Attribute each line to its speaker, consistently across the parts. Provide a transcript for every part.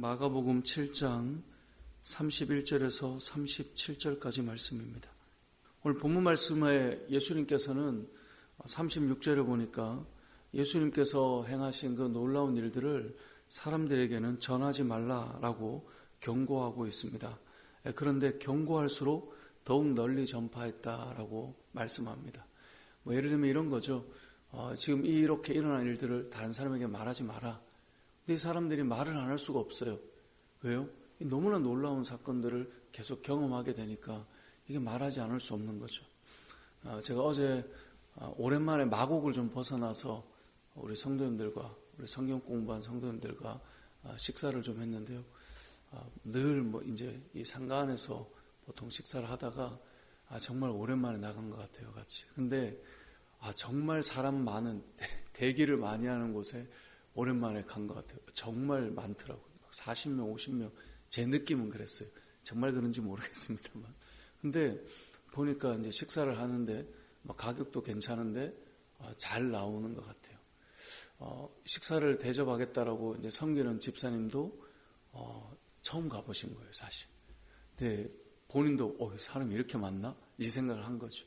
Speaker 1: 마가복음 7장 31절에서 37절까지 말씀입니다. 오늘 본문 말씀에 예수님께서는 36절에 보니까 예수님께서 행하신 그 놀라운 일들을 사람들에게는 전하지 말라라고 경고하고 있습니다. 그런데 경고할수록 더욱 널리 전파했다라고 말씀합니다. 예를 들면 이런 거죠. 지금 이렇게 일어난 일들을 다른 사람에게 말하지 마라. 근데 이 사람들이 말을 안 할 수가 없어요. 왜요? 너무나 놀라운 사건들을 계속 경험하게 되니까 이게 말하지 않을 수 없는 거죠. 제가 어제 오랜만에 마곡을 좀 벗어나서 우리 성도님들과 우리 성경 공부한 성도님들과 식사를 좀 했는데요. 늘 이제 이 상가 안에서 보통 식사를 하다가 정말 오랜만에 나간 것 같아요, 같이. 근데 정말 사람 많은 대기를 많이 하는 곳에 오랜만에 간 것 같아요. 정말 많더라고요. 40명, 50명. 제 느낌은 그랬어요. 정말 그런지 모르겠습니다만. 근데 보니까 이제 식사를 하는데 가격도 괜찮은데 잘 나오는 것 같아요. 식사를 대접하겠다라고 이제 섬기는 집사님도 처음 가보신 거예요, 사실. 근데 본인도 사람이 이렇게 많나? 이 생각을 한 거죠.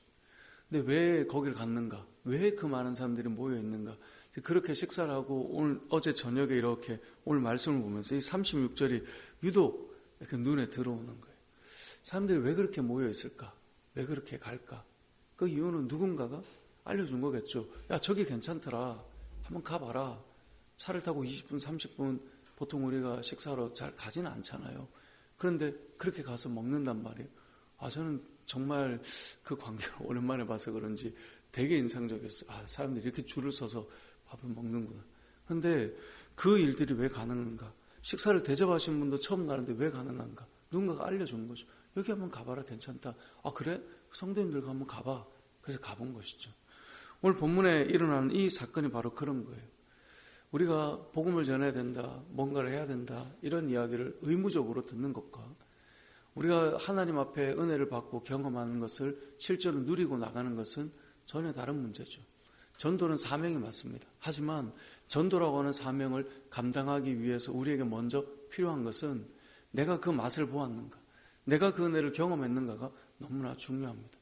Speaker 1: 근데 왜 거기를 갔는가? 왜 그 많은 사람들이 모여 있는가? 그렇게 식사를 하고 어제 저녁에 이렇게 오늘 말씀을 보면서 이 36절이 유독 이렇게 눈에 들어오는 거예요. 사람들이 왜 그렇게 모여 있을까? 왜 그렇게 갈까? 그 이유는 누군가가 알려준 거겠죠. 야, 저기 괜찮더라. 한번 가봐라. 차를 타고 20분, 30분 보통 우리가 식사하러 잘 가지는 않잖아요. 그런데 그렇게 가서 먹는단 말이에요. 저는 정말 그 광경을 오랜만에 봐서 그런지 되게 인상적이었어요. 사람들이 이렇게 줄을 서서 밥을 먹는구나. 그런데 그 일들이 왜 가능한가? 식사를 대접하신 분도 처음 가는데 왜 가능한가? 누군가가 알려준 거죠. 여기 한번 가봐라, 괜찮다. 그래? 성도님들과 한번 가봐. 그래서 가본 것이죠. 오늘 본문에 일어나는 이 사건이 바로 그런 거예요. 우리가 복음을 전해야 된다, 뭔가를 해야 된다, 이런 이야기를 의무적으로 듣는 것과 우리가 하나님 앞에 은혜를 받고 경험하는 것을 실제로 누리고 나가는 것은 전혀 다른 문제죠. 전도는 사명이 맞습니다. 하지만 전도라고 하는 사명을 감당하기 위해서 우리에게 먼저 필요한 것은 내가 그 맛을 보았는가, 내가 그 은혜를 경험했는가가 너무나 중요합니다.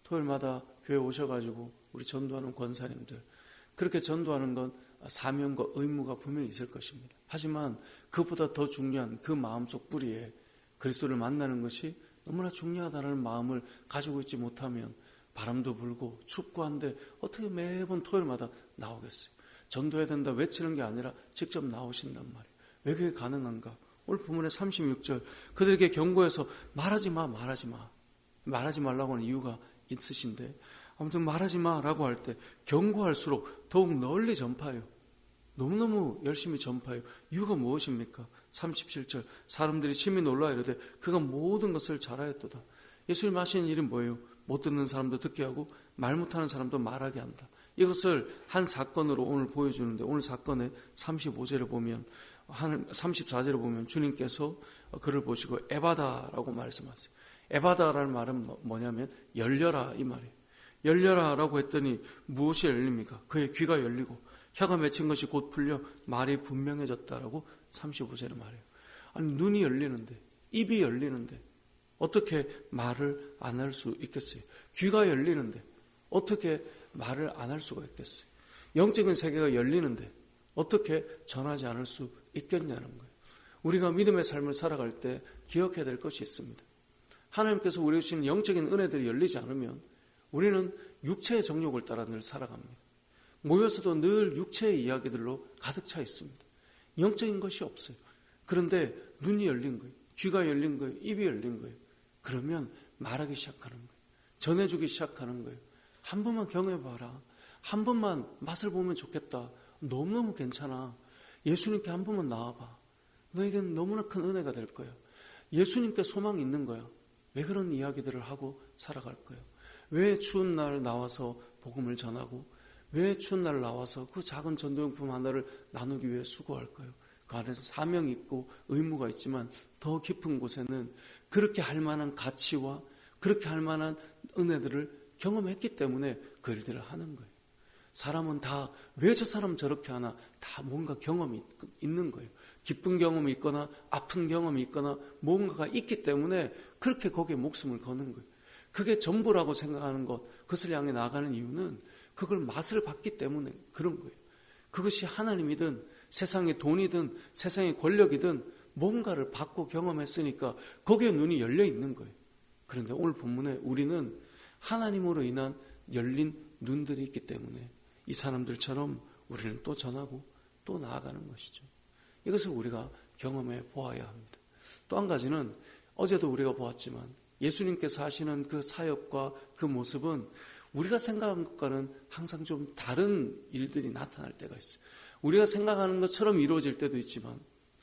Speaker 1: 토요일마다 교회 오셔가지고 우리 전도하는 권사님들, 그렇게 전도하는 건 사명과 의무가 분명히 있을 것입니다. 하지만 그것보다 더 중요한 그 마음속 뿌리에 그리스도를 만나는 것이 너무나 중요하다는 마음을 가지고 있지 못하면 바람도 불고 춥고 한데 어떻게 매번 토요일마다 나오겠어요? 전도해야 된다 외치는 게 아니라 직접 나오신단 말이에요. 왜 그게 가능한가? 오늘 본문의 36절 그들에게 경고해서 말하지 말라고 하는 이유가 있으신데 아무튼 말하지 마라고 할 때 경고할수록 더욱 널리 전파해요. 너무너무 열심히 전파해요. 이유가 무엇입니까? 37절 사람들이 심히 놀라 이르되 그가 모든 것을 잘하였도다. 예수님 하시는 일은 뭐예요? 못 듣는 사람도 듣게 하고 말 못하는 사람도 말하게 한다. 이것을 한 사건으로 오늘 보여주는데 오늘 사건의 35절을 보면 34절을 보면 주님께서 그를 보시고 에바다라고 말씀하세요. 에바다라는 말은 뭐냐면 열려라 이 말이에요. 열려라라고 했더니 무엇이 열립니까? 그의 귀가 열리고 혀가 맺힌 것이 곧 풀려 말이 분명해졌다라고 35절에 말해요. 아니 눈이 열리는데 입이 열리는데 어떻게 말을 안 할 수 있겠어요? 귀가 열리는데 어떻게 말을 안 할 수가 있겠어요? 영적인 세계가 열리는데 어떻게 전하지 않을 수 있겠냐는 거예요. 우리가 믿음의 삶을 살아갈 때 기억해야 될 것이 있습니다. 하나님께서 우리에게 주신 영적인 은혜들이 열리지 않으면 우리는 육체의 정욕을 따라 늘 살아갑니다. 모여서도 늘 육체의 이야기들로 가득 차 있습니다. 영적인 것이 없어요. 그런데 눈이 열린 거예요. 귀가 열린 거예요. 입이 열린 거예요. 그러면 말하기 시작하는 거예요. 전해주기 시작하는 거예요. 한 번만 경험해봐라. 한 번만 맛을 보면 좋겠다. 너무너무 괜찮아. 예수님께 한 번만 나와봐. 너에겐 너무나 큰 은혜가 될 거예요. 예수님께 소망이 있는 거예요. 왜 그런 이야기들을 하고 살아갈 거예요? 왜 추운 날 나와서 복음을 전하고 왜 추운 날 나와서 그 작은 전도용품 하나를 나누기 위해 수고할 거예요? 그 안에서 사명이 있고 의무가 있지만 더 깊은 곳에는 그렇게 할 만한 가치와 그렇게 할 만한 은혜들을 경험했기 때문에 그 일들을 하는 거예요. 사람은 다 왜 저 사람 저렇게 하나 다 뭔가 경험이 있는 거예요. 기쁜 경험이 있거나 아픈 경험이 있거나 뭔가가 있기 때문에 그렇게 거기에 목숨을 거는 거예요. 그게 전부라고 생각하는 것, 그것을 향해 나가는 이유는 그걸 맛을 봤기 때문에 그런 거예요. 그것이 하나님이든 세상의 돈이든 세상의 권력이든 뭔가를 받고 경험했으니까 거기에 눈이 열려 있는 거예요. 그런데 오늘 본문에 우리는 하나님으로 인한 열린 눈들이 있기 때문에 이 사람들처럼 우리는 또 전하고 또 나아가는 것이죠. 이것을 우리가 경험해 보아야 합니다. 또 한 가지는 어제도 우리가 보았지만 예수님께서 하시는 그 사역과 그 모습은 우리가 생각한 것과는 항상 좀 다른 일들이 나타날 때가 있어요. 우리가 생각하는 것처럼 이루어질 때도 있지만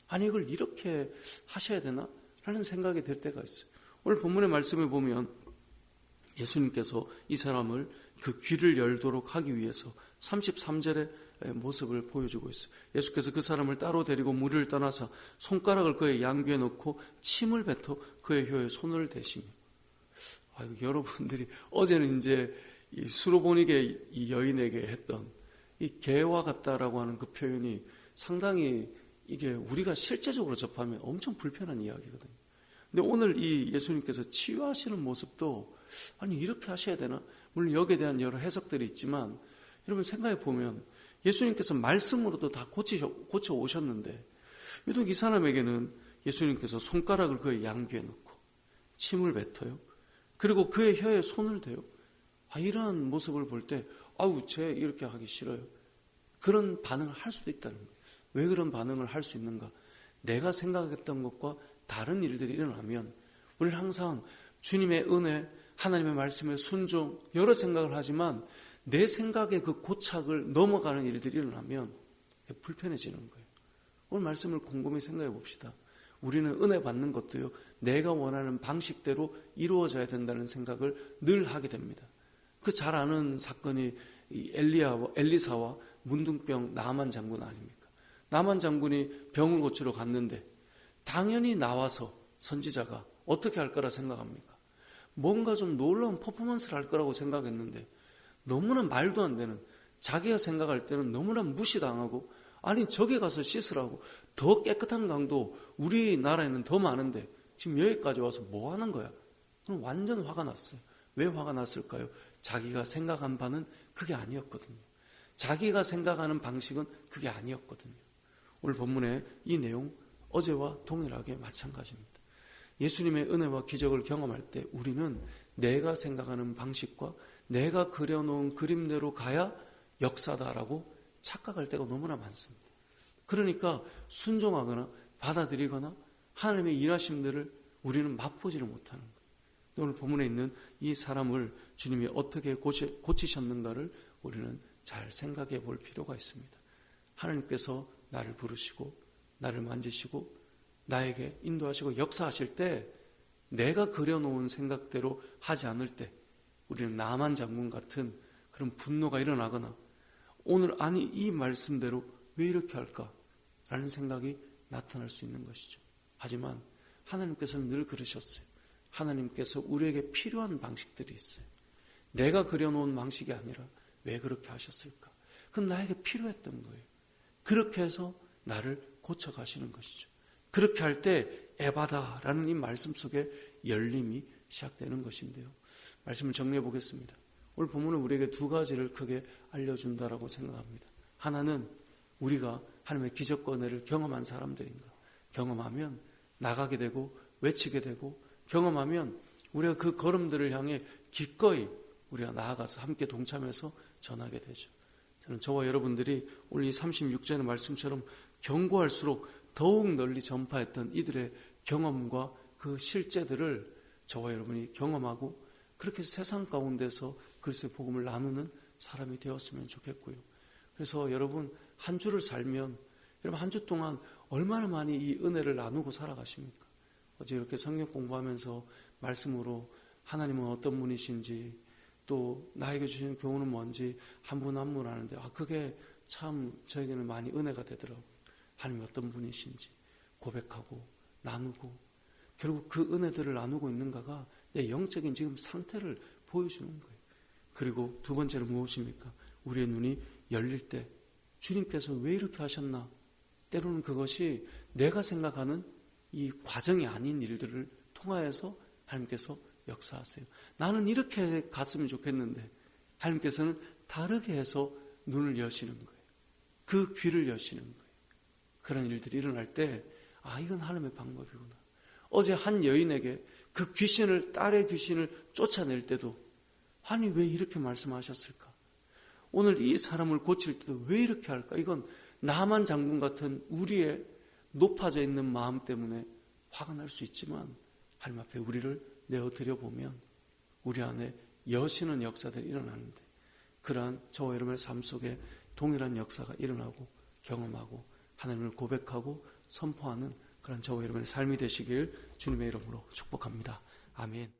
Speaker 1: 아니 이걸 이렇게 하셔야 되나? 라는 생각이 들 때가 있어요. 오늘 본문의 말씀을 보면 예수님께서 이 사람을 그 귀를 열도록 하기 위해서 33절의 모습을 보여주고 있어요. 예수께서 그 사람을 따로 데리고 무리를 떠나서 손가락을 그의 양귀에 넣고 침을 뱉어 그의 혀에 손을 대시며. 여러분들이 어제는 이제 이 수로보니게 이 여인에게 했던 이 개와 같다라고 하는 그 표현이 상당히 이게 우리가 실제적으로 접하면 엄청 불편한 이야기거든요. 근데 오늘 이 예수님께서 치유하시는 모습도 아니 이렇게 하셔야 되나? 물론 여기에 대한 여러 해석들이 있지만 여러분 생각해 보면 예수님께서 말씀으로도 다 고쳐 오셨는데 유독 이 사람에게는 예수님께서 손가락을 그의 양귀에 넣고 침을 뱉어요. 그리고 그의 혀에 손을 대요. 이러한 모습을 볼 때 쟤 이렇게 하기 싫어요. 그런 반응을 할 수도 있다는 거예요. 왜 그런 반응을 할 수 있는가? 내가 생각했던 것과 다른 일들이 일어나면 우리는 항상 주님의 은혜, 하나님의 말씀에 순종, 여러 생각을 하지만 내 생각의 그 고착을 넘어가는 일들이 일어나면 불편해지는 거예요. 오늘 말씀을 곰곰이 생각해 봅시다. 우리는 은혜 받는 것도요, 내가 원하는 방식대로 이루어져야 된다는 생각을 늘 하게 됩니다. 그 잘 아는 사건이 이 엘리사와 문둥병 나만 장군 아닙니까? 나만 장군이 병을 고치러 갔는데 당연히 나와서 선지자가 어떻게 할 거라 생각합니까? 뭔가 좀 놀라운 퍼포먼스를 할 거라고 생각했는데 너무나 말도 안 되는, 자기가 생각할 때는 너무나 무시당하고 아니 저기 가서 씻으라고, 더 깨끗한 강도 우리나라에는 더 많은데 지금 여기까지 와서 뭐 하는 거야? 그럼 완전 화가 났어요. 왜 화가 났을까요? 자기가 생각한 바는 그게 아니었거든요. 자기가 생각하는 방식은 그게 아니었거든요. 오늘 본문의 이 내용 어제와 동일하게 마찬가지입니다. 예수님의 은혜와 기적을 경험할 때 우리는 내가 생각하는 방식과 내가 그려놓은 그림대로 가야 역사다라고 착각할 때가 너무나 많습니다. 그러니까 순종하거나 받아들이거나 하나님의 일하심들을 우리는 맛보지를 못하는 거예요. 오늘 본문에 있는 이 사람을 주님이 어떻게 고치셨는가를 우리는 잘 생각해 볼 필요가 있습니다. 하나님께서 나를 부르시고 나를 만지시고 나에게 인도하시고 역사하실 때 내가 그려놓은 생각대로 하지 않을 때 우리는 나만 장군 같은 그런 분노가 일어나거나 오늘 아니 이 말씀대로 왜 이렇게 할까라는 생각이 나타날 수 있는 것이죠. 하지만 하나님께서는 늘 그러셨어요. 하나님께서 우리에게 필요한 방식들이 있어요. 내가 그려놓은 방식이 아니라 왜 그렇게 하셨을까? 그건 나에게 필요했던 거예요. 그렇게 해서 나를 고쳐가시는 것이죠. 그렇게 할 때 에바다라는 이 말씀 속에 열림이 시작되는 것인데요. 말씀을 정리해 보겠습니다. 오늘 본문은 우리에게 두 가지를 크게 알려준다라고 생각합니다. 하나는 우리가 하나님의 기적과 은혜를 경험한 사람들인가. 경험하면 나가게 되고 외치게 되고 경험하면 우리가 그 걸음들을 향해 기꺼이 우리가 나아가서 함께 동참해서 전하게 되죠. 저는 저와 여러분들이 오늘 이 36절의 말씀처럼 경고할수록 더욱 널리 전파했던 이들의 경험과 그 실제들을 저와 여러분이 경험하고 그렇게 세상 가운데서 그리스도의 복음을 나누는 사람이 되었으면 좋겠고요. 그래서 여러분 한 주를 살면 여러분 한 주 동안 얼마나 많이 이 은혜를 나누고 살아가십니까? 어제 이렇게 성경 공부하면서 말씀으로 하나님은 어떤 분이신지 또 나에게 주시는 교훈은 뭔지 한 분 한 분 하는데 그게 참 저에게는 많이 은혜가 되더라고요. 하나님이 어떤 분이신지 고백하고 나누고 결국 그 은혜들을 나누고 있는가가 내 영적인 지금 상태를 보여주는 거예요. 그리고 두 번째는 무엇입니까? 우리의 눈이 열릴 때 주님께서 왜 이렇게 하셨나? 때로는 그것이 내가 생각하는 이 과정이 아닌 일들을 통하여서 하나님께서 역사하세요. 나는 이렇게 갔으면 좋겠는데 하나님께서는 다르게 해서 눈을 여시는 거예요. 그 귀를 여시는 거예요. 그런 일들이 일어날 때 이건 하나님의 방법이구나. 어제 한 여인에게 그 귀신을, 딸의 귀신을 쫓아낼 때도 하나님 왜 이렇게 말씀하셨을까? 오늘 이 사람을 고칠 때도 왜 이렇게 할까? 이건 나만 장군 같은 우리의 높아져 있는 마음 때문에 화가 날 수 있지만 하나님 앞에 우리를 내어드려 보면 우리 안에 여시는 역사들이 일어나는데 그러한 저와 여러분의 삶 속에 동일한 역사가 일어나고 경험하고 하나님을 고백하고 선포하는 그런 저와 여러분의 삶이 되시길 주님의 이름으로 축복합니다. 아멘.